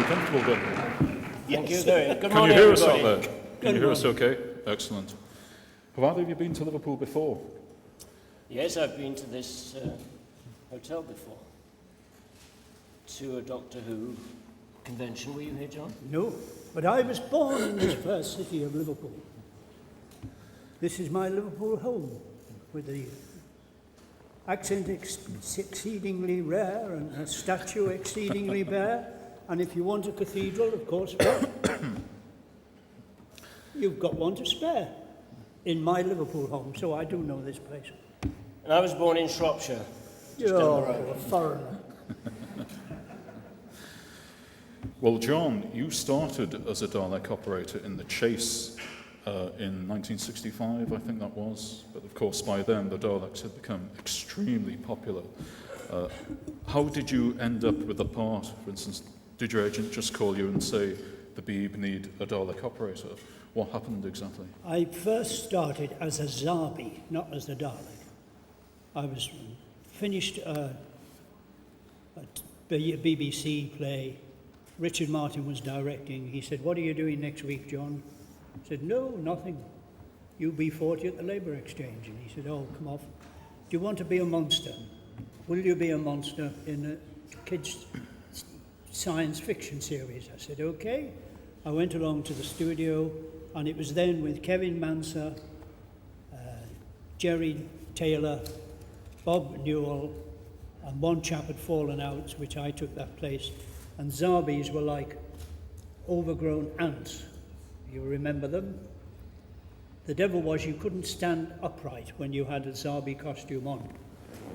comfortable then? Thank you. Good Can morning, you hear us out everybody. there? Can you hear us okay? Excellent. Have either of you been to Liverpool before? Yes, I've been to this hotel before. To a Doctor Who convention. Were you here, John? No, but I was born in this first city of Liverpool. This is my Liverpool home, with the accent exceedingly rare and a statue exceedingly bare. And if you want a cathedral, of course, well, you've got one to spare in my Liverpool home, so I do know this place. And I was born in Shropshire, just down the road. A foreigner. Well, John, you started as a Dalek operator in the Chase in 1965, I think that was. But of course, by then, the Daleks had become extremely popular. How did you end up with the part? For instance, did your agent just call you and say, the Beeb need a Dalek operator? What happened exactly? I first started as a Zarbi, not as a Dalek. I was finished a BBC play. Richard Martin was directing. He said, "What are you doing next week, John?" I said, "No, nothing. UB40 at the Labour Exchange." And he said, "Oh, come off. Do you want to be a monster? Will you be a monster in a kids' science fiction series?" I said, "Okay." I went along to the studio, and it was then with Kevin Manser, Jerry Taylor, Bob Newell, and one chap had fallen out, which I took that place. And Zarbis were like overgrown ants. You remember them? The devil was you couldn't stand upright when you had a Zarbi costume on.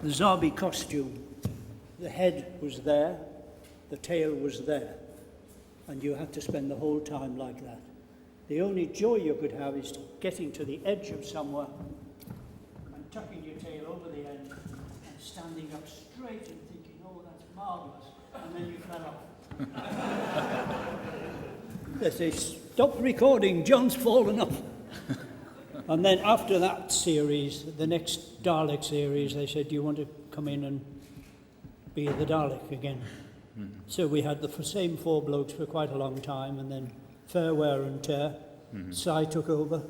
The Zarbi costume, the head was there, the tail was there, and you had to spend the whole time like that. The only joy you could have is getting to the edge of somewhere and tucking your tail over the end and standing up straight and thinking, "Oh, that's marvellous," and then you fell off. They say, "Stop recording, John's fallen off." And then after that series, the next Dalek series, they said, "Do you want to come in and be the Dalek again?" So we had the same four blokes for quite a long time, and then fair wear and tear. Si took over,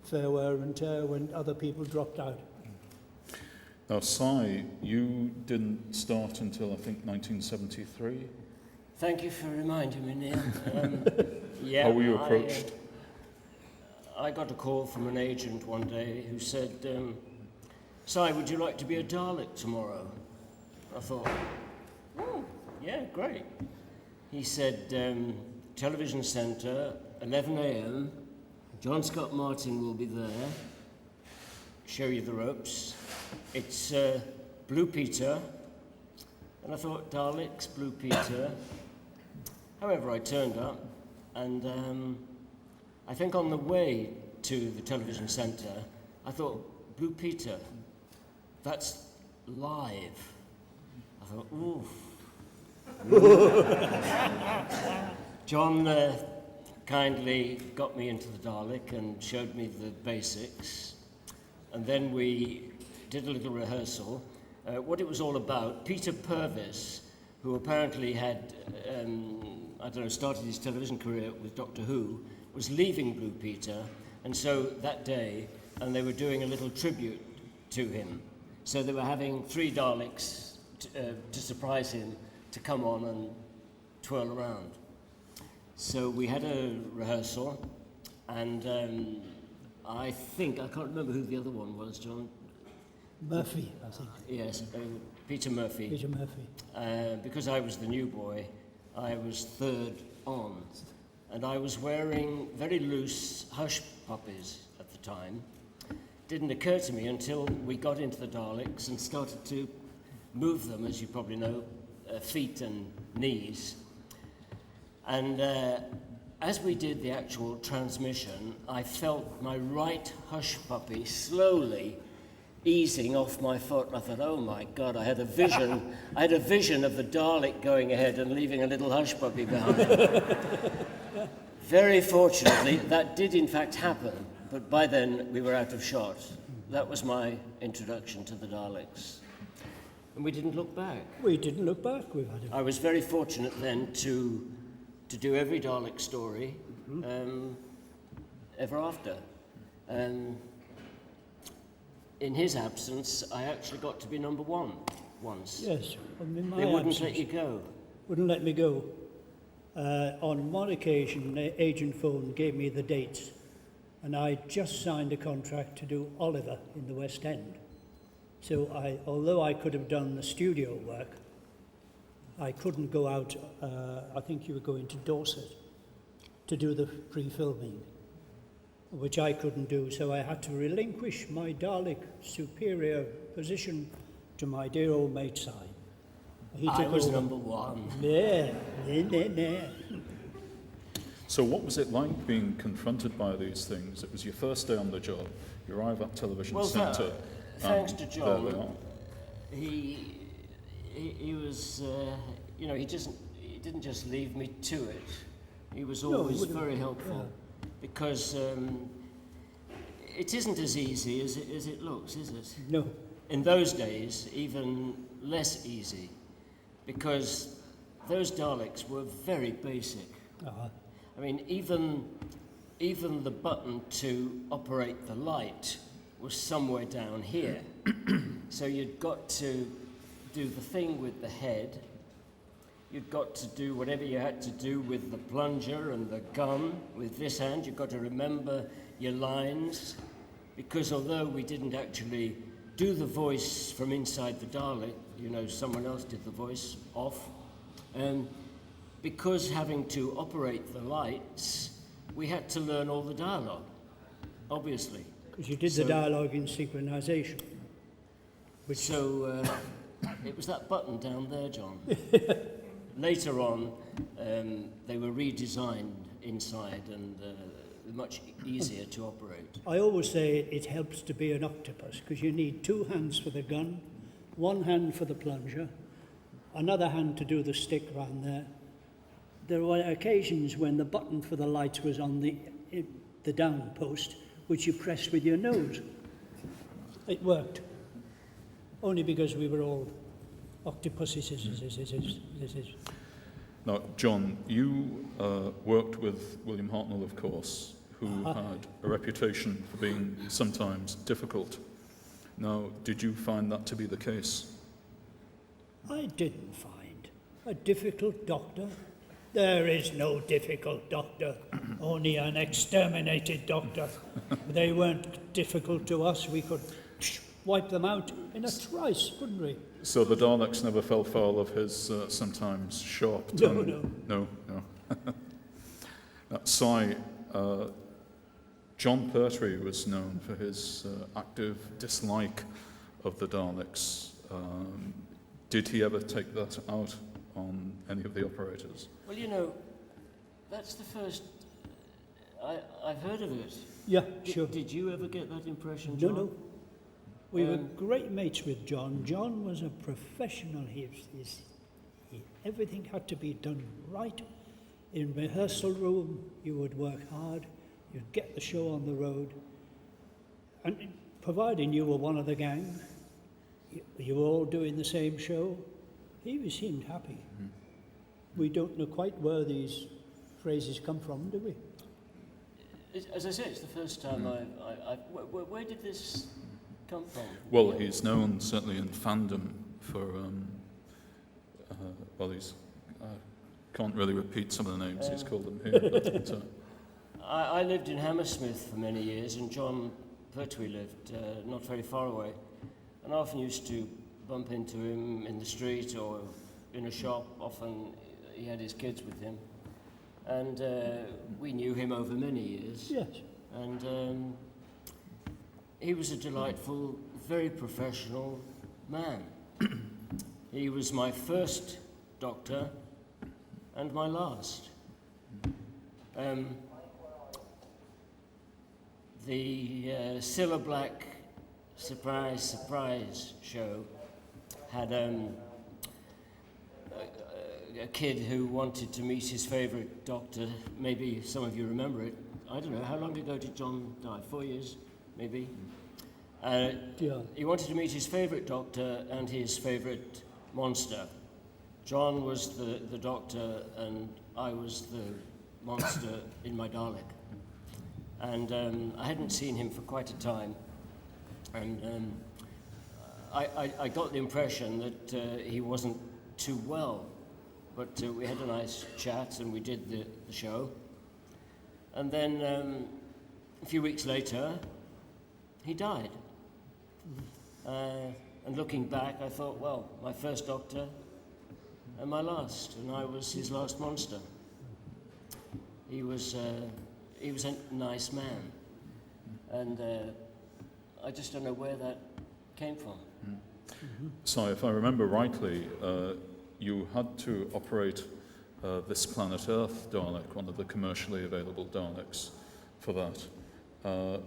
fair wear and tear, when other people dropped out. Now, Si, you didn't start until, I think, 1973. Thank you for reminding me, Neil. Yeah, How were you approached? I got a call from an agent one day who said, "Si, would you like to be a Dalek tomorrow?" I thought, "Oh, yeah, great." He said, "Television Centre, 11 a.m, John Scott Martin will be there, show you the ropes. It's Blue Peter." And I thought, Daleks, Blue Peter. However, I turned up, and I think on the way to the television centre, I thought, Blue Peter, that's live. I thought, oof. John kindly got me into the Dalek and showed me the basics, and then we did a little rehearsal. What it was all about, Peter Purvis, who apparently had, started his television career with Doctor Who, was leaving Blue Peter, and so that day, and they were doing a little tribute to him. So they were having 3 Daleks to surprise him to come on and twirl around. So we had a rehearsal, and I can't remember who the other one was, John. Murphy, I think. Yes, Peter Murphy. Peter Murphy. Because I was the new boy, I was third on. And I was wearing very loose hush puppies at the time. Didn't occur to me until we got into the Daleks and started to move them, as you probably know, feet and knees. And as we did the actual transmission, I felt my right hush puppy slowly easing off my foot. I thought, oh my God, I had a vision. I had a vision of the Dalek going ahead and leaving a little hush puppy behind. Very fortunately, that did in fact happen, but by then we were out of shot. That was my introduction to the Daleks. And we didn't look back. We didn't look back. We've had I was very fortunate then to do every Dalek story ever after. In his absence, I actually got to be number one once. Yes, in my They wouldn't absence, let you go. wouldn't let me go. On one occasion, the agent phone gave me the dates, and I just signed a contract to do Oliver in the West End. So although I could have done the studio work, I couldn't go out. I think you were going to Dorset to do the pre-filming, which I couldn't do. So I had to relinquish my Dalek superior position to my dear old mate Si. He I took was over. number one. Yeah. So what was it like being confronted by these things? It was your first day on the job. You arrive at Television Well, Centre. thanks to there they John, are. he was, you know, he didn't just leave me to it. He was No, he always wouldn't. very helpful, because it isn't as easy as it looks, is it? No. In those days, even less easy, because those Daleks were very basic. Uh-huh. I mean, even the button to operate the light was somewhere down here. So you'd got to do the thing with the head. You'd got to do whatever you had to do with the plunger and the gun with this hand. You've got to remember your lines, because although we didn't actually do the voice from inside the Dalek, you know, someone else did the voice off. Because having to operate the lights, we had to learn all the dialogue, obviously. Because you did So- the dialogue in synchronization. Which So it was that button down there, John. Later on, they were redesigned inside and much easier to operate. I always say it helps to be an octopus, because you need two hands for the gun, one hand for the plunger, another hand to do the stick round there. There were occasions when the button for the lights was on the down post, which you pressed with your nose. It worked. Only because we were all octopuses. Now, John, you worked with William Hartnell, of course, who had a reputation for being sometimes difficult. Now, did you find that to be the case? I didn't find a difficult doctor. There is no difficult doctor, only an exterminated doctor. They weren't difficult to us. We could wipe them out in a trice, couldn't we? So the Daleks never fell foul of his sometimes sharp No, tongue? No. Now, Si, John Pertwee was known for his active dislike of the Daleks. Did he ever take that out on any of the operators? Well, you know, that's the first I've heard of it. Yeah, sure. Did you ever get that impression, No, John? no. We were great mates with John. John was a professional. Everything had to be done right. In rehearsal room, you would work hard. You'd get the show on the road. And providing you were one of the gang, you were all doing the same show, he seemed happy. Mm. We don't know quite where these phrases come from, do we? As I say, it's the first time where did this come from? Well, he's known certainly in fandom for, can't really repeat some of the names he's called them here. But, I lived in Hammersmith for many years, and John Pertwee lived not very far away. And I often used to bump into him in the street or in a shop. Often he had his kids with him. And we knew him over many years. Yes. And he was a delightful, very professional man. He was my first doctor and my last. The Cilla Black Surprise show had a kid who wanted to meet his favourite doctor. Maybe some of you remember it. I don't know, how long ago did John die? 4 years, maybe? Yeah. He wanted to meet his favourite doctor and his favourite monster. John was the doctor and I was the monster in my Dalek. And I hadn't seen him for quite a time. And I got the impression that he wasn't too well. But we had a nice chat and we did the show. And then a few weeks later, he died. And looking back, I thought, well, my first doctor and my last, and I was his last monster. He was a nice man, and I just don't know where that came from. So, if I remember rightly, you had to operate this Planet Earth Dalek, one of the commercially available Daleks, for that.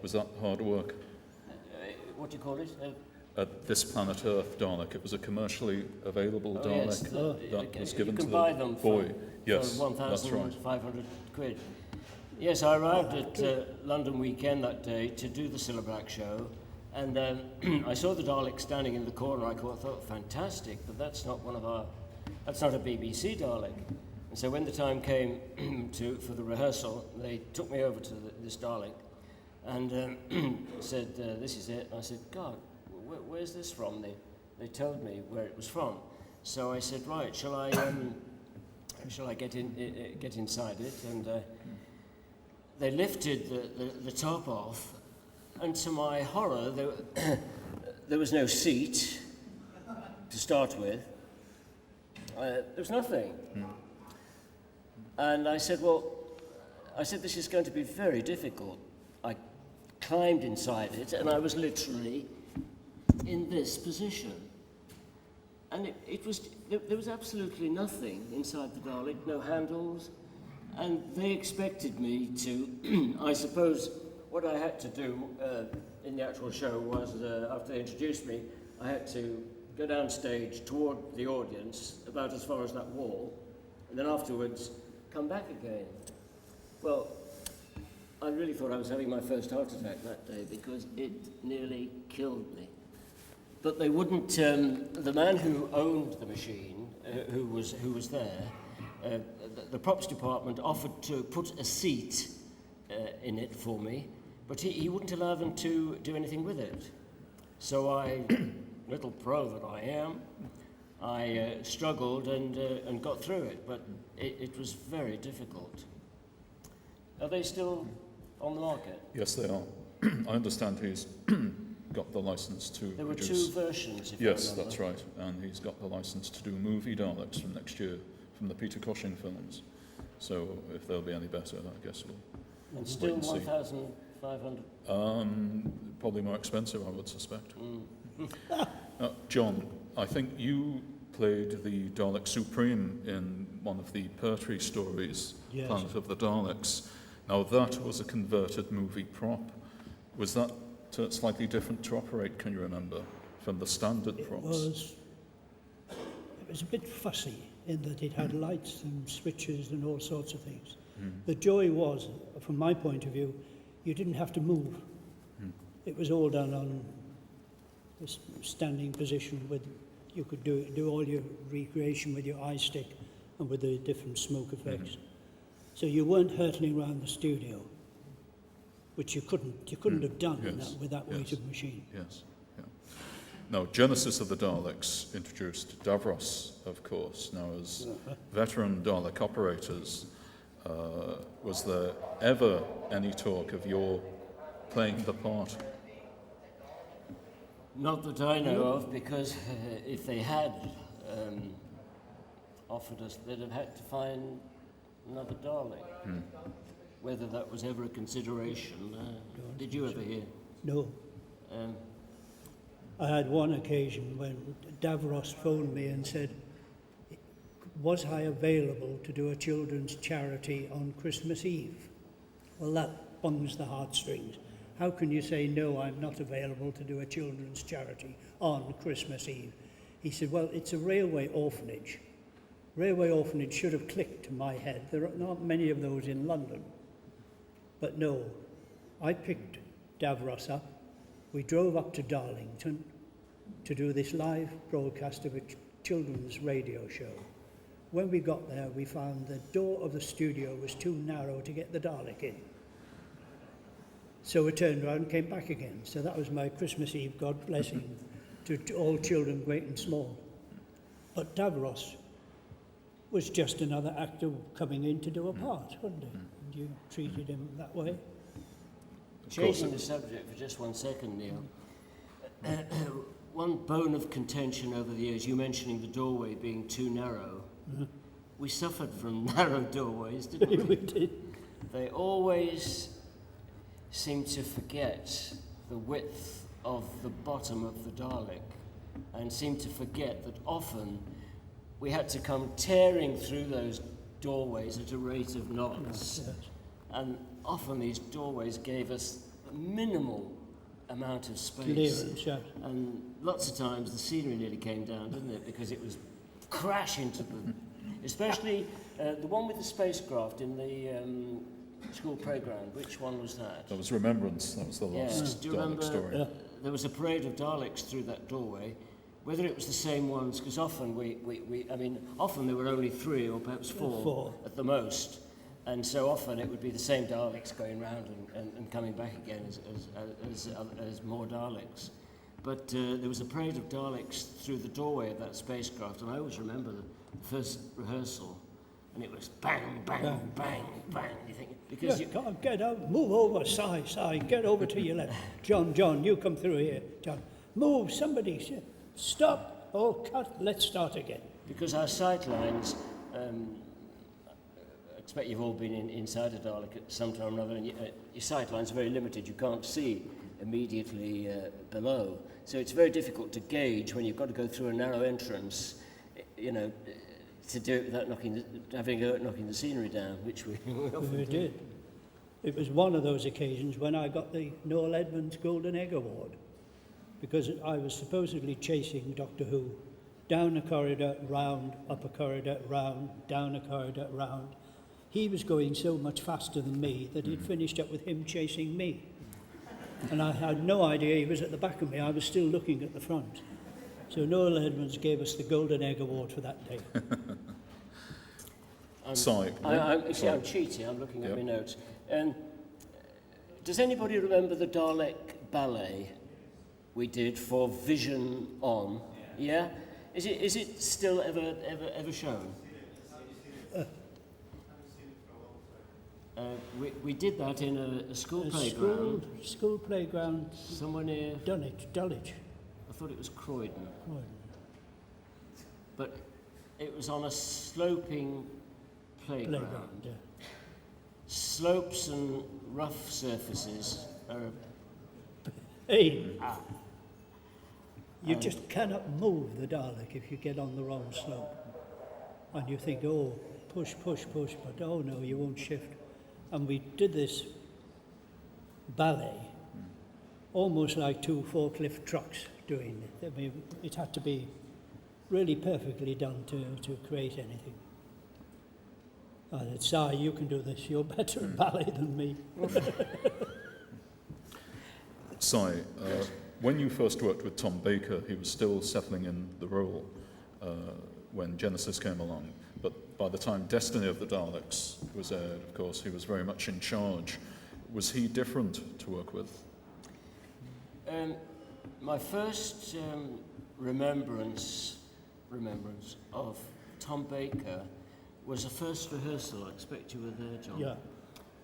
Was that hard work? What do you call it? This Planet Earth Dalek, it was a commercially available Oh, Dalek yes, that was you given can to buy the them boy. for Yes, that's right. 1,500 quid. Yes, I arrived at London Weekend that day to do the Silverback show, and I saw the Dalek standing in the corner. I thought, fantastic, but that's not a BBC Dalek. And so when the time came for the rehearsal, they took me over to this Dalek, and said, this is it. And I said, God, where's this from? They told me where it was from. So I said, right, shall I get inside it? And they lifted the top off, and to my horror, there was no seat to start with. There was nothing. And I said, this is going to be very difficult. I climbed inside it, and I was literally in this position. And there was absolutely nothing inside the Dalek, no handles, and they expected me to, I suppose, what I had to do in the actual show was, after they introduced me, I had to go down stage toward the audience, about as far as that wall, and then afterwards come back again. Well, I really thought I was having my first heart attack that day because it nearly killed me. But they wouldn't. The man who owned the machine, who was there, the props department offered to put a seat in it for me, but he wouldn't allow them to do anything with it. So I, little pro that I am, I struggled and got through it, but it was very difficult. Are they still on the market? Yes, they are. I understand he's got the license to There were produce... two versions, if Yes, I remember. that's right. And he's got the license to do movie Daleks from next year, from the Peter Cushing films. So if they'll be any better, I guess we'll And still wait and see. 1,500. Probably more expensive, I would suspect. John, I think you played the Dalek Supreme in one of the Pertwee stories, Yes. Planet of the Daleks. Now that was a converted movie prop. Was that slightly different to operate, can you remember, from the standard props? It was a bit fussy in that it had lights and switches and all sorts of things. The joy was, from my point of view, you didn't have to move. It was all done on this standing position with, you could do all your recreation with your eye stick and with the different smoke effects. So you weren't hurtling around the studio, which you couldn't have done with that weight of machine. Yes. Yeah. Now, Genesis of the Daleks introduced Davros, of course. Now, as veteran Dalek operators, was there ever any talk of your playing the part? Not that I know of, because if they had offered us, they'd have had to find another Dalek. Whether that was ever a consideration, did you ever hear? No. Um, I had one occasion when Davros phoned me and said, was I available to do a children's charity on Christmas Eve? Well, that bungs the heartstrings. How can you say, no, I'm not available to do a children's charity on Christmas Eve? He said, well, it's a railway orphanage. Railway orphanage should have clicked to my head. There are not many of those in London. But no, I picked Davros up we drove up to Darlington to do this live broadcast of a children's radio show. When we got there, we found the door of the studio was too narrow to get the Dalek in. So we turned around and came back again. So that was my Christmas Eve God blessing to all children, great and small. But Davros was just another actor coming in to do a part, wasn't he? And you treated him that way. Changing the subject for just 1 second, Neil. One bone of contention over the years, you mentioning the doorway being too narrow. We suffered from narrow doorways, didn't we? We did. They always seem to forget the width of the bottom of the Dalek and seem to forget that often we had to come tearing through those doorways at a rate of knots. Yes. And often these doorways gave us a minimal amount of space. Clearance, yeah. And lots of times the scenery nearly came down, didn't it? Because it was crash into the... Especially the one with the spacecraft in the school playground. Which one was that? That was Remembrance. That was the last Yes. Do you Dalek remember story. there was a parade of Daleks through that doorway? Whether it was the same ones, because often often there were only 3 or perhaps 4 at the most. And so often it would be the same Daleks going round and coming back again as more Daleks. But there was a parade of Daleks through the doorway of that spacecraft, and I always remember the first rehearsal, and it was bang, bang, bang, bang, bang. You think, because Yeah, come on, get out, move over, Si, get over to your left. John, you come through here. John, move, somebody, stop, oh, cut, let's start again. because our sight lines, I expect you've all been inside a Dalek at some time or another, and your sight lines are very limited. You can't see immediately below. So it's very difficult to gauge when you've got to go through a narrow entrance, to do it without having a go at knocking the scenery down, which we often Did. It was one of those occasions when I got the Noel Edmonds Golden Egg Award, because I was supposedly chasing Doctor Who down a corridor, round, up a corridor, round, down a corridor, round. He was going so much faster than me that it finished up with him chasing me. And I had no idea he was at the back of me. I was still looking at the front. So Noel Edmonds gave us the Golden Egg Award for that day. I'm cheating. I'm looking at my notes. Does anybody remember the Dalek ballet we did for Vision On? Yeah? Is it still ever shown? We did that in a school playground. School playground. Somewhere near... Dulwich. I thought it was Croydon. But it was on a sloping playground. Yeah. Slopes and rough surfaces are... Hey, you just cannot move the Dalek if you get on the wrong slope. And you think, oh, push, but oh no, you won't shift. And we did this ballet, almost like 2 forklift trucks doing it. I mean, it had to be really perfectly done to create anything. I said, Si, you can do this. You're better at ballet than me. Si, when you first worked with Tom Baker, he was still settling in the role when Genesis came along. But by the time Destiny of the Daleks was aired, of course, he was very much in charge. Was he different to work with? My first remembrance of Tom Baker was a first rehearsal. I expect you were there, John. Yeah.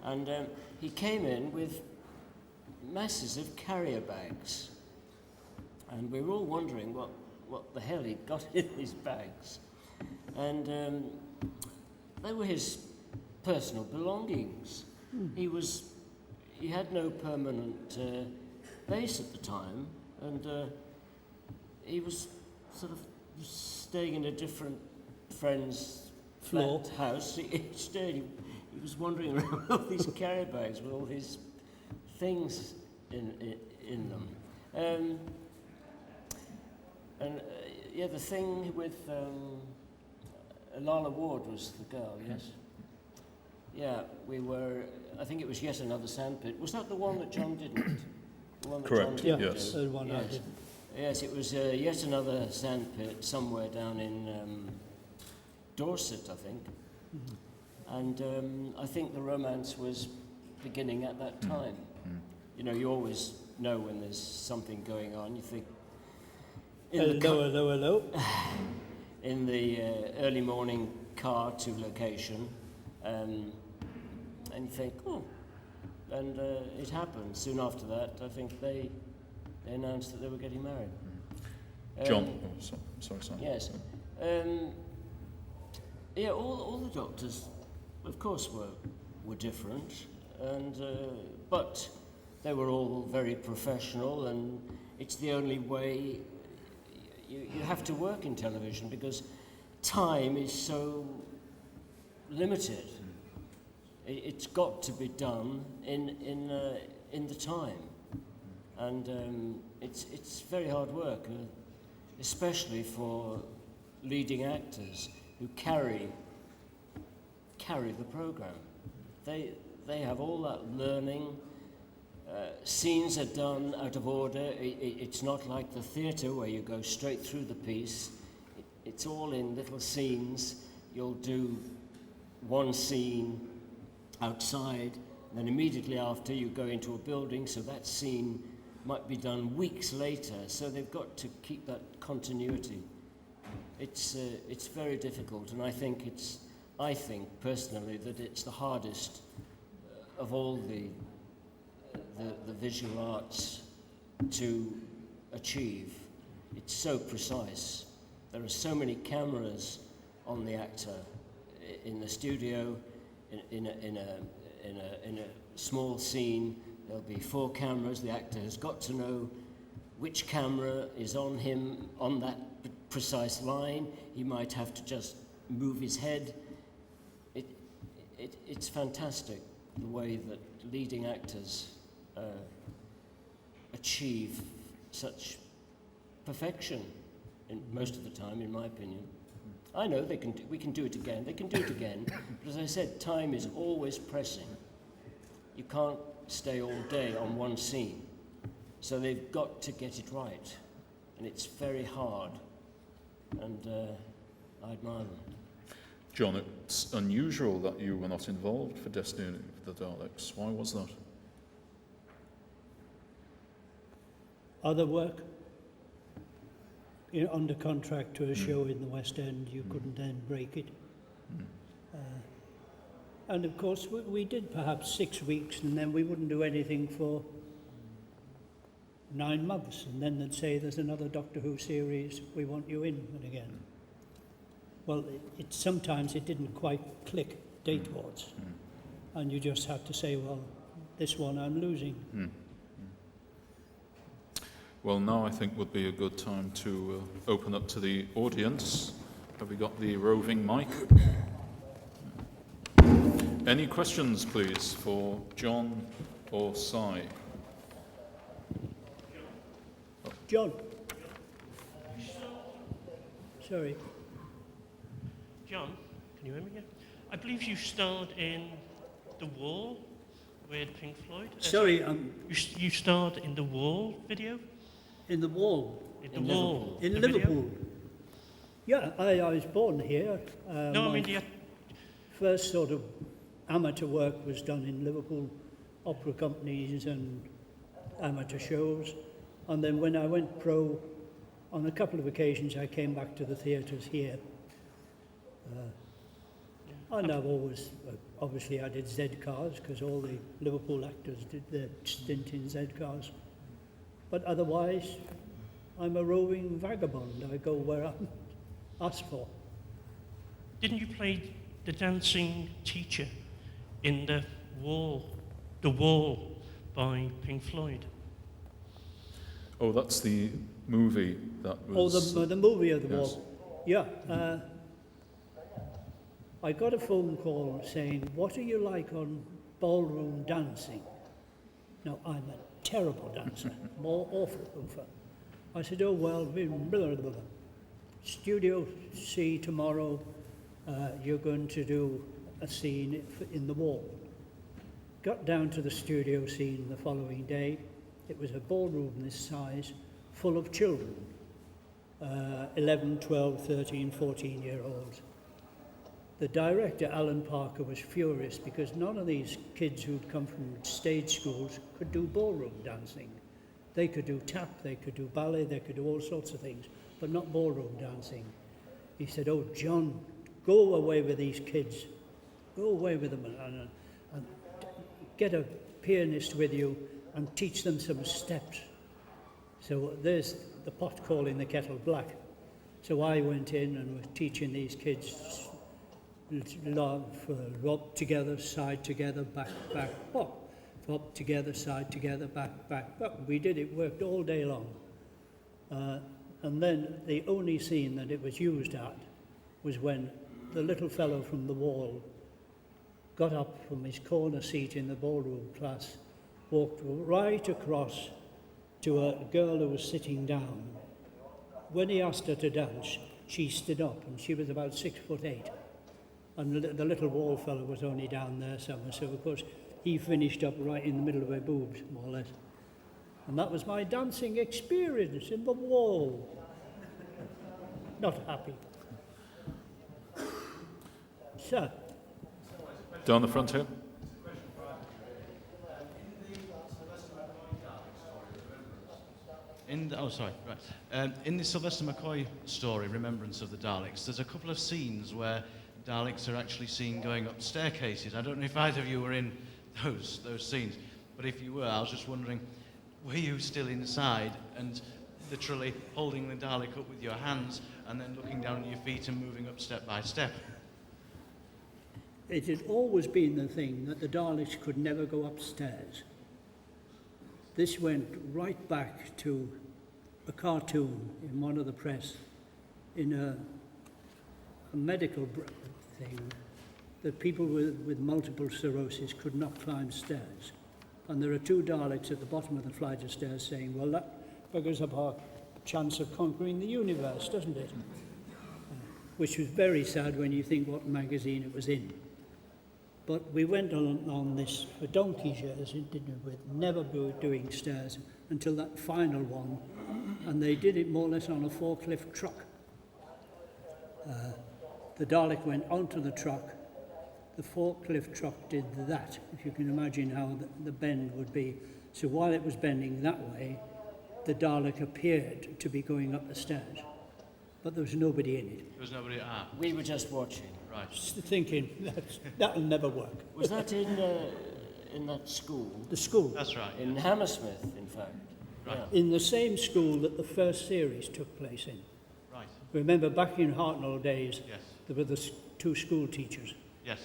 And he came in with masses of carrier bags. And we were all wondering what the hell he'd got in these bags. And they were his personal belongings. He had no permanent base at the time, and he was sort of staying in a different friend's Floor. flat house. He was wandering around with all these carrier bags with all his things in them. The thing with Lala Ward was the girl, yes? Yeah, we were, I think it was Yet Another Sandpit. Was that the one that John didn't? The one that Correct, John Yeah, didn't yes. do. the one I Yes. did. Yes, it was yet another sandpit somewhere down in Dorset, I think. And I think the romance was beginning at that time. You know, you always know when there's something going on. You think Hello. in the early morning car to location, and you think, oh, and it happened. Soon after that, I think they announced that they were getting married. John, sorry. Yes. Yeah, all the doctors, of course, were different, and but they were all very professional, and it's the only way you have to work in television because time is so limited. It's got to be done in the time, and it's very hard work, especially for leading actors who carry the program. They have all that learning. Scenes are done out of order. It's not like the theatre where you go straight through the piece. It's all in little scenes. You'll do one scene outside, and then immediately after you go into a building, so that scene might be done weeks later. So they've got to keep that continuity. It's very difficult, and I think personally that it's the hardest of all the visual arts to achieve. It's so precise. There are so many cameras on the actor in the studio. In a small scene, there'll be 4 cameras. The actor has got to know which camera is on him on that precise line. He might have to just move his head. It's fantastic the way that leading actors achieve such perfection most of the time, in my opinion. I know we can do it again. They can do it again. But as I said, time is always pressing. You can't stay all day on one scene. So they've got to get it right. And it's very hard. And I admire them. John, it's unusual that you were not involved for Destiny of the Daleks. Why was that? Other work, under contract to a show in the West End, you couldn't then break it. And of course, we did perhaps 6 weeks, and then we wouldn't do anything for 9 months, and then they'd say, there's another Doctor Who series, we want you in and again. Well, sometimes it didn't quite click date-wise, and you just had to say, well, this one I'm losing. Well, now I think would be a good time to open up to the audience. Have we got the roving mic? Any questions, please, for John or Si? John? Sorry. John, can you hear me? Yeah. I believe you starred in The Wall with Pink Floyd. Sorry, You starred in The Wall video? in the Wall. In The Wall. In the Liverpool. Video? Yeah, I was born here. No, I my mean, yeah. first sort of amateur work was done in Liverpool, opera companies and amateur shows. And then when I went pro, on a couple of occasions I came back to the theatres here. And I've always, obviously I did Z-Cars, because all the Liverpool actors did their stint in Z-Cars. But otherwise, I'm a roving vagabond. I go where I'm asked for. Didn't you play the dancing teacher in The Wall by Pink Floyd? Oh, that's the movie that was... Oh, the movie of The yes. Wall. Yeah. I got a phone call saying, what are you like on ballroom dancing? Now, I'm a terrible dancer, more awful goofer. I said, oh, well, blah, blah, blah. Studio C tomorrow, you're going to do a scene in The Wall. Got down to the studio scene the following day, It was a ballroom this size, full of children, 11, 12, 13, 14-year-olds. The director, Alan Parker, was furious because none of these kids who'd come from stage schools could do ballroom dancing. They could do tap, they could do ballet, they could do all sorts of things, but not ballroom dancing. He said, "Oh, John, go away with these kids. Go away with them and get a pianist with you and teach them some steps." So there's the pot calling the kettle black. So I went in and was teaching these kids up together, side together, back, back, up. Up together, side together, back, back, back. We did it, worked all day long. And then the only scene that it was used at was when the little fellow from the wall got up from his corner seat in the ballroom class, walked right across to a girl who was sitting down. When he asked her to dance, she stood up, and she was about 6'8". And the little wall fellow was only down there somewhere, so of course he finished up right in the middle of her boobs, more or less. And that was my dancing experience in the wall. Not happy. Sir? Down the front here. In the Sylvester McCoy story, Remembrance of the Daleks, there's a couple of scenes where Daleks are actually seen going up staircases. I don't know if either of you were in those scenes, but if you were, I was just wondering, were you still inside and literally holding the Dalek up with your hands and then looking down at your feet and moving up step by step? It had always been the thing that the Daleks could never go upstairs. This went right back to a cartoon in one of the press, in a medical thing, that people with multiple sclerosis could not climb stairs. And there are two Daleks at the bottom of the flight of stairs saying, "Well, that buggers up our chance of conquering the universe, doesn't it?" Which was very sad when you think what magazine it was in. But we went on this for donkey's years, didn't we, with never doing stairs until that final one, and they did it more or less on a forklift truck. The Dalek went onto the truck, the forklift truck did that, if you can imagine how the bend would be. So while it was bending that way, the Dalek appeared to be going up the stairs, but there was nobody in it. There was nobody at all. We were just watching. Right. Just thinking, that'll never work. Was that in that school? The school. That's right. In Hammersmith, in fact. Right. Yeah. In the same school that the first series took place in. Right. Remember, back in Hartnell days, Yes. there were the two school teachers. Yes.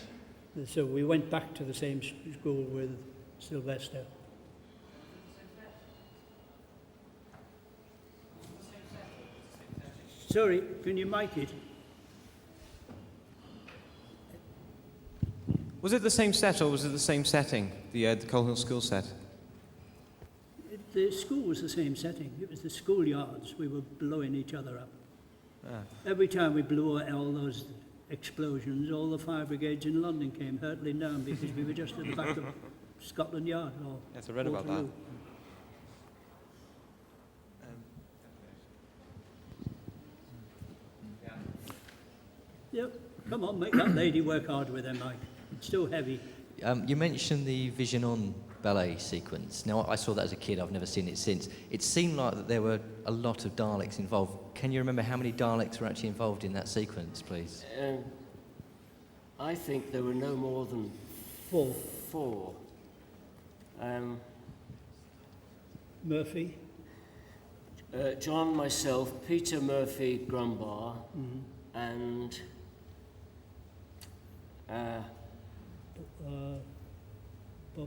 So we went back to the same school with Sylvester. Sorry, can you mic it? Was it the same set or was it the same setting, the Coal Hill School set? The school was the same setting. It was the schoolyards. We were blowing each other up. Every time we blew all those explosions, all the fire brigades in London came hurtling down because we were just at the back of Scotland Yard. Or Yes, I read about Waterloo. that. Yep. Come on, make that lady work hard with her, Mike. It's still heavy. You mentioned the Vision On ballet sequence. Now, I saw that as a kid. I've never seen it since. It seemed like that there were a lot of Daleks involved. Can you remember how many Daleks were actually involved in that sequence, please? I think there were no more than four. Murphy. John, myself, Peter Murphy Grumbar, and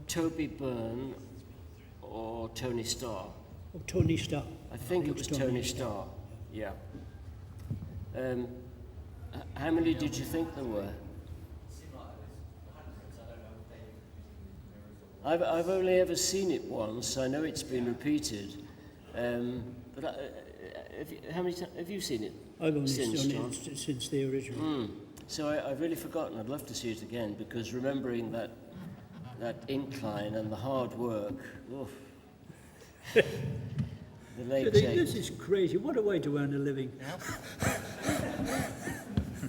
Toby Byrne or Tony Starr. Oh, Tony Starr. I think it was Tony Starr. Yeah. How many did you think there were? I've only ever seen it once. I know it's been repeated. But how many times have you seen it? I've only since, seen John? it since the original. So I've really forgotten. I'd love to see it again because remembering that incline and the hard work. Oof. The late This 80s. is crazy. What a way to earn a living.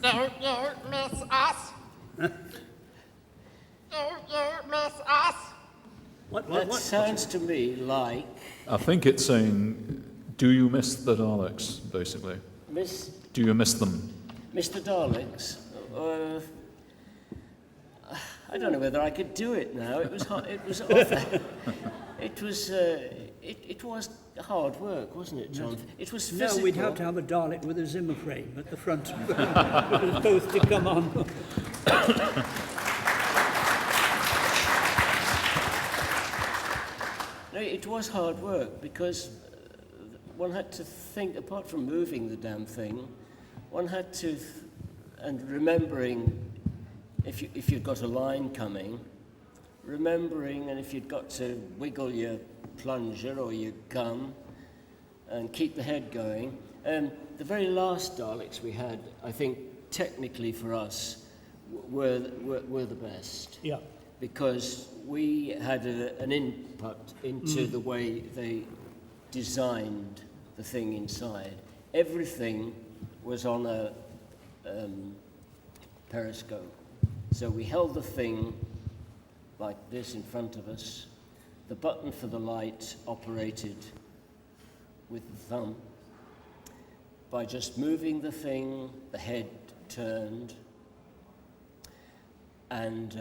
Don't you miss us? Don't you miss us? That sounds to me like I think it's saying, do you miss the Daleks, basically? Do you miss them? Mr. Daleks. I don't know whether I could do it now. It was hard, it was it was hard work, wasn't it, John? It was physical. No, we'd have to have a Dalek with a Zimmer frame at the front for us both to come on. No, it was hard work because one had to think, apart from moving the damn thing, one had to, and remembering if you'd got a line coming, remembering, and if you'd got to wiggle your plunger or your gun and keep the head going. The very last Daleks we had, I think, technically for us, were the best. Yeah. Because we had an input into the way they designed the thing inside. Everything was on a periscope. So we held the thing like this in front of us. The button for the light operated with the thumb. By just moving the thing, the head turned. And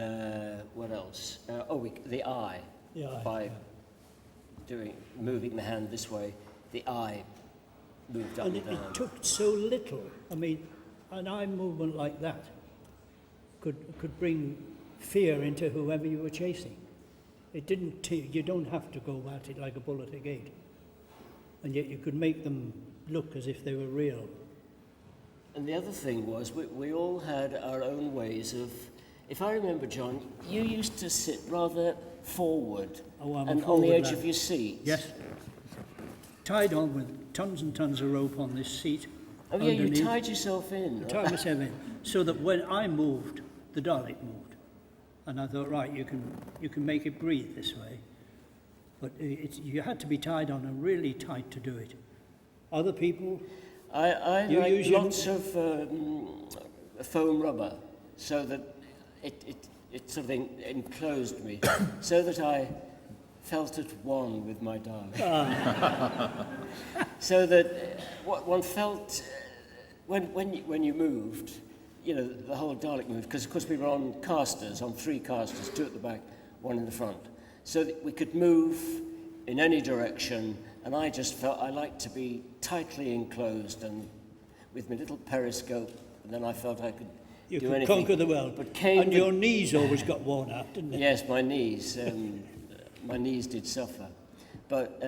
what else? The eye. The eye, By moving the hand this way, the eye moved up And and it down. took so little. I mean, an eye movement like that could bring fear into whoever you were chasing. It didn't. You don't have to go at it like a bull at a gate, and yet you could make them look as if they were real. And the other thing was, we all had our own ways of. If I remember, John, you used to sit rather forward Oh, I'm a and on forward the edge lad. of your seat. Yes. Tied on with tons and tons of rope on this seat. Oh yeah, you underneath. tied yourself in. Tied myself in, so that when I moved, the Dalek moved, and I thought, right, you can make it breathe this way, but you had to be tied on and really tight to do it. Other people, I You like use your- lots of foam rubber, so that it sort of enclosed me, so that I felt at one with my Dalek. So that what one felt when you moved, you know, the whole Dalek moved, because of course we were on casters, on 3 casters, 2 at the back, 1 in the front, so that we could move in any direction, and I just felt I liked to be tightly enclosed and with my little periscope, and then I felt I could you do could anything. conquer the world. But came And the- your knees always got worn out, didn't they? Yes, my knees did suffer. But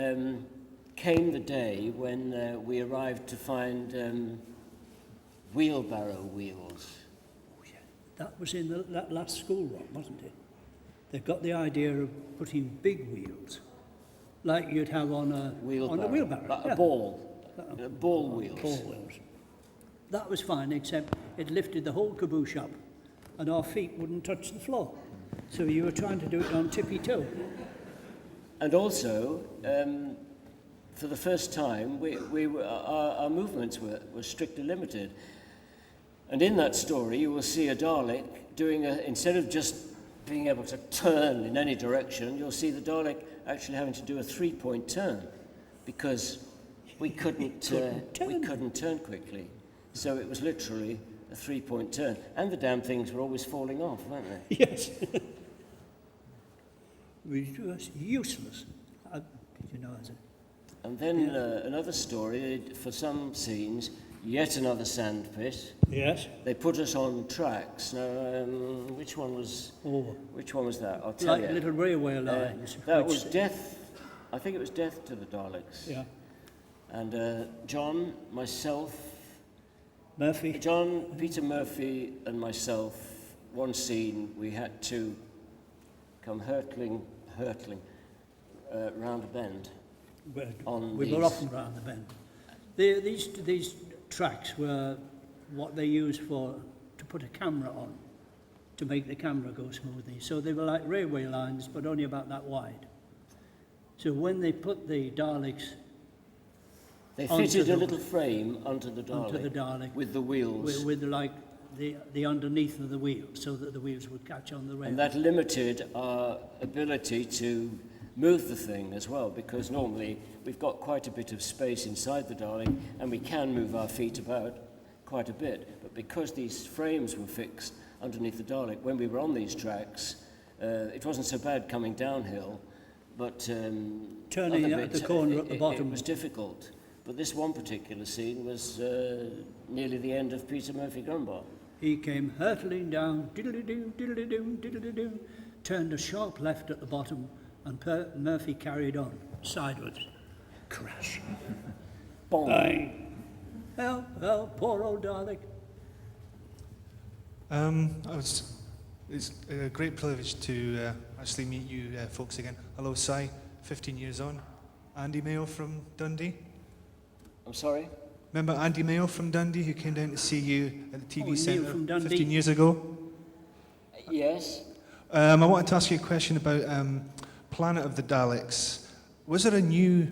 came the day when we arrived to find wheelbarrow wheels. That was in that last school run, wasn't it? They got the idea of putting big wheels, like you'd have on a wheelbarrow. Like yeah. a ball wheels. Ball wheels. That was fine, except it lifted the whole caboose up, and our feet wouldn't touch the floor. So you were trying to do it on tippy toe. And also, for the first time, our movements were strictly limited. And in that story, you will see a Dalek doing instead of just being able to turn in any direction, you'll see the Dalek actually having to do a 3-point turn, because we couldn't turn quickly. So it was literally a 3-point turn. And the damn things were always falling off, weren't they? Yes. It was useless. You know, as a, And then another story, for some scenes, yet another sand pit. yes. They put us on tracks. Now, which one was that? I'll tell Like you. little railway lines. That which- was death. I think it was death to the Daleks. Yeah. And John, myself, Murphy. Peter Murphy and myself, one scene, we had to come hurtling round a bend. on We were these. often round the bend. These tracks were what they used to put a camera on, to make the camera go smoothly. So they were like railway lines, but only about that wide. So when they put the Daleks They Onto fitted the- a little frame onto the Dalek, onto the Dalek with the wheels. with like the underneath of the wheels, so that the wheels would catch on the rail. And that limited our ability to move the thing as well, because normally we've got quite a bit of space inside the Dalek and we can move our feet about quite a bit. But because these frames were fixed underneath the Dalek, when we were on these tracks, it wasn't so bad coming downhill, but Turning other at the bits, corner at the bottom. It was difficult. But this one particular scene was nearly the end of Peter Murphy Grumbar. He came hurtling down, diddly-doo, diddly-doo, diddly-doo, turned a sharp left at the bottom, and Murphy carried on, sideways. Crash. Bong. Bang. Help, help, poor old Dalek. It's a great privilege to actually meet you folks again. Hello, Si, 15 years on. Andy Mayo from Dundee. I'm sorry? Remember Andy Mayo from Dundee who came down to see you at the TV Neil centre from Dundee. 15 years ago? Yes? I wanted to ask you a question about Planet of the Daleks. Was there a new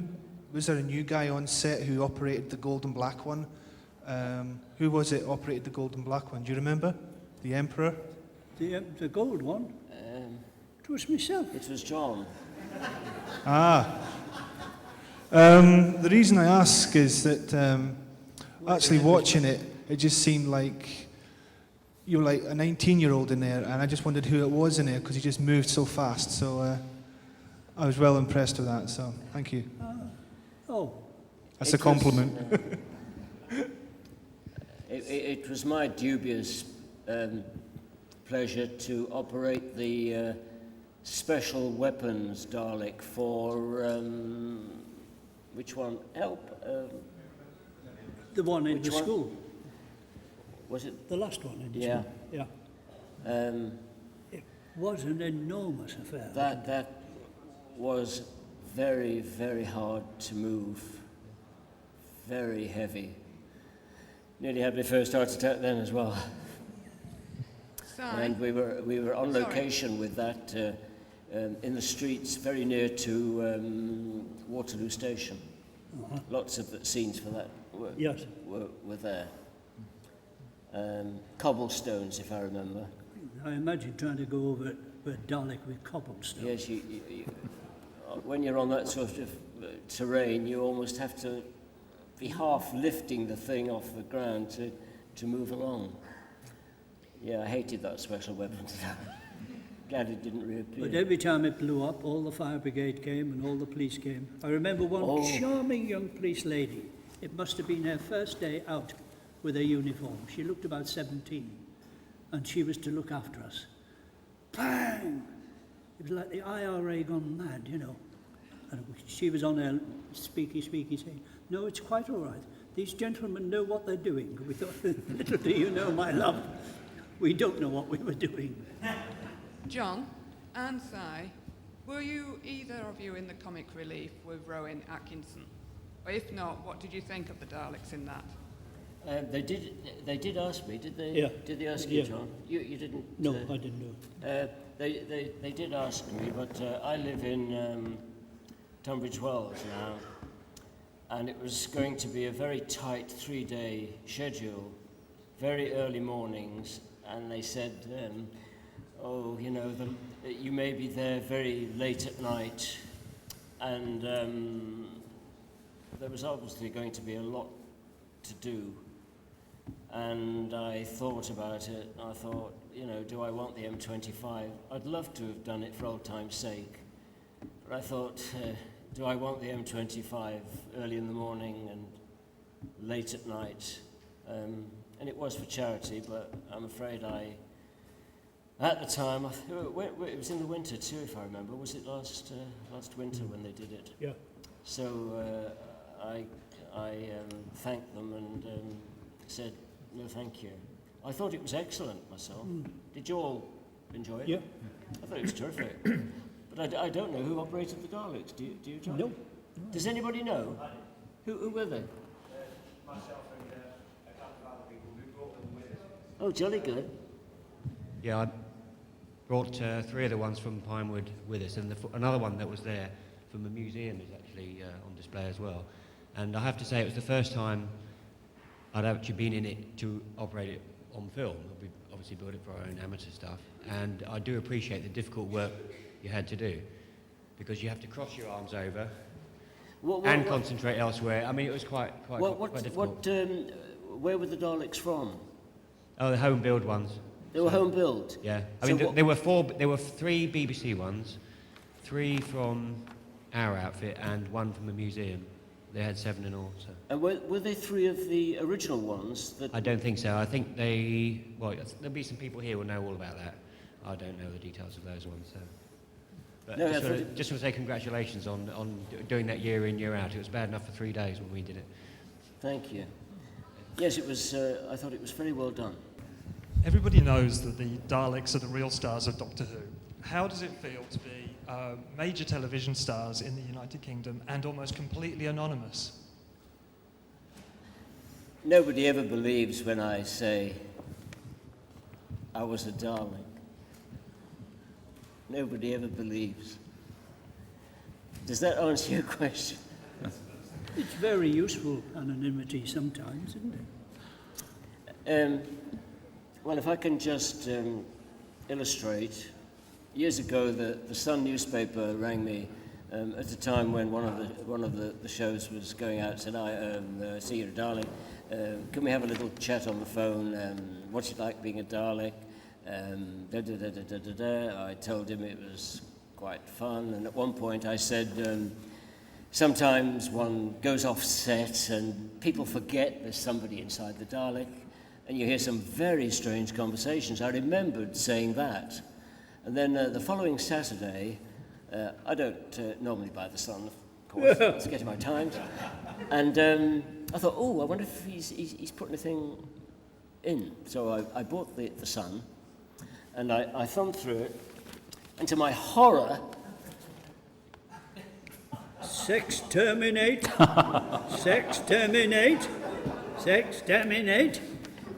guy on set who operated the gold and black one? Who was it operated the gold and black one? Do you remember? The Emperor? The gold one, it was myself. It was John. The reason I ask is that actually watching it, it just seemed like you were like a 19-year-old in there, and I just wondered who it was in there because he just moved so fast. So I was well impressed with that. So thank you. Oh, That's a compliment. It was my dubious pleasure to operate the special weapons Dalek for which one? Help? the one in Which the one? school, Was it? the last one in the Yeah. school. Yeah. Um, It was an enormous affair. that was very, very hard to move. Very heavy. Nearly had my first heart attack then as well. Sorry. And we were on Sorry. location with that in the streets very near to Waterloo Station. Lots of the scenes for that Yes. were there. Cobblestones, if I remember. I imagine trying to go over a Dalek with cobblestone. Yes, when you're on that sort of terrain, you almost have to be half lifting the thing off the ground to move along. Yeah, I hated that special weapon. Glad it didn't reappear. But every time it blew up, all the fire brigade came and all the police came. I remember one charming young police lady. It must have been her first day out with her uniform. She looked about 17, and she was to look after us. Bang! It was like the IRA gone mad, you know. And she was on her speaky saying, "No, it's quite all right. These gentlemen know what they're doing." We thought, little do you know, my love, we don't know what we were doing. John and Si, were you either of you in the comic relief with Rowan Atkinson? Or if not, what did you think of the Daleks in that? They did ask me, did they? Yeah. Did they ask you, Yeah. John? You didn't? No, I didn't know. They did ask me, but I live in Tunbridge Wells now, and it was going to be a very tight 3-day schedule, very early mornings, and they said, oh, you know, you may be there very late at night, and there was obviously going to be a lot to do. And I thought about it, and I thought, you know, do I want the M25? I'd love to have done it for old time's sake. But I thought, do I want the M25 early in the morning and late at night? And it was for charity, but I'm afraid at the time, it was in the winter too, if I remember. Was it last winter when they did it? Yeah. So I thanked them and said, no, thank you. I thought it was excellent myself. Did you all enjoy it? Yeah. I thought it was terrific. But I don't know who operated the Daleks. Do you, John? No. Does anybody know? Who were they? Myself and a couple of other people who brought them with us. Oh, jolly good. Yeah, I brought 3 of the ones from Pinewood with us, and another one that was there from the museum is actually on display as well. And I have to say, it was the first time I'd actually been in it to operate it on film. We obviously built it for our own amateur stuff. And I do appreciate the difficult work you had to do, because you have to cross your arms over and concentrate elsewhere. I mean, it was quite difficult. Where were the Daleks from? Oh, the home build ones. They were home built? Yeah. I So mean, there were 3 BBC ones, 3 from our outfit, and 1 from the museum. They had 7 in all. So. And were they 3 of the original ones? That I don't think so. I think there'll be some people here who will know all about that. I don't know the details of those ones. So. But No, just want to say congratulations on doing that year in, year out. It was bad enough for 3 days when we did it. Thank you. Yes, it was. I thought it was very well done. Everybody knows that the Daleks are the real stars of Doctor Who. How does it feel to be major television stars in the United Kingdom and almost completely anonymous? Nobody ever believes when I say I was a Dalek. Nobody ever believes. Does that answer your question? It's very useful, anonymity, sometimes, isn't it? Well, if I can just illustrate, years ago the Sun newspaper rang me at a time when one of the shows was going out, said, I see you're a Dalek. Can we have a little chat on the phone? What's it like being a Dalek? I told him it was quite fun, and at one point I said, sometimes one goes off set and people forget there's somebody inside the Dalek, and you hear some very strange conversations. I remembered saying that. And then the following Saturday, I don't normally buy the Sun, of course, it's getting my Times, and I thought, I wonder if he's putting a thing in. So I bought the Sun, and I thumbed through it, and to my horror, Sex terminate. Sex terminate. Sex terminate.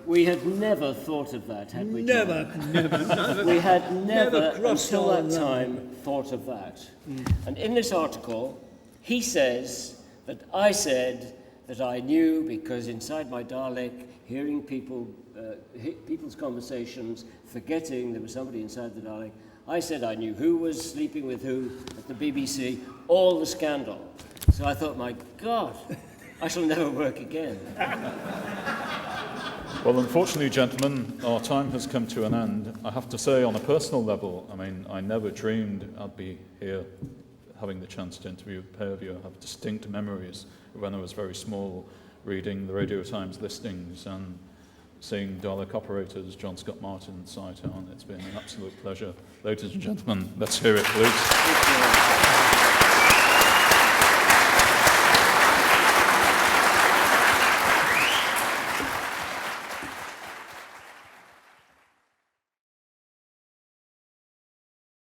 we had never thought of that, had we? Never, John? never. We had never crossed until our that time thought of that. And in this article, he says that I said that I knew because inside my Dalek, hearing people's conversations, forgetting there was somebody inside the Dalek, I said I knew who was sleeping with who at the BBC, all the scandal. So I thought, my God, I shall never work again. Well, unfortunately, gentlemen, our time has come to an end. I have to say, on a personal level, I mean, I never dreamed I'd be here having the chance to interview a pair of you. I have distinct memories of when I was very small, reading the Radio Times listings and seeing Dalek operators, John Scott Martin, sight on. It's been an absolute pleasure. Ladies and gentlemen, let's hear it, please.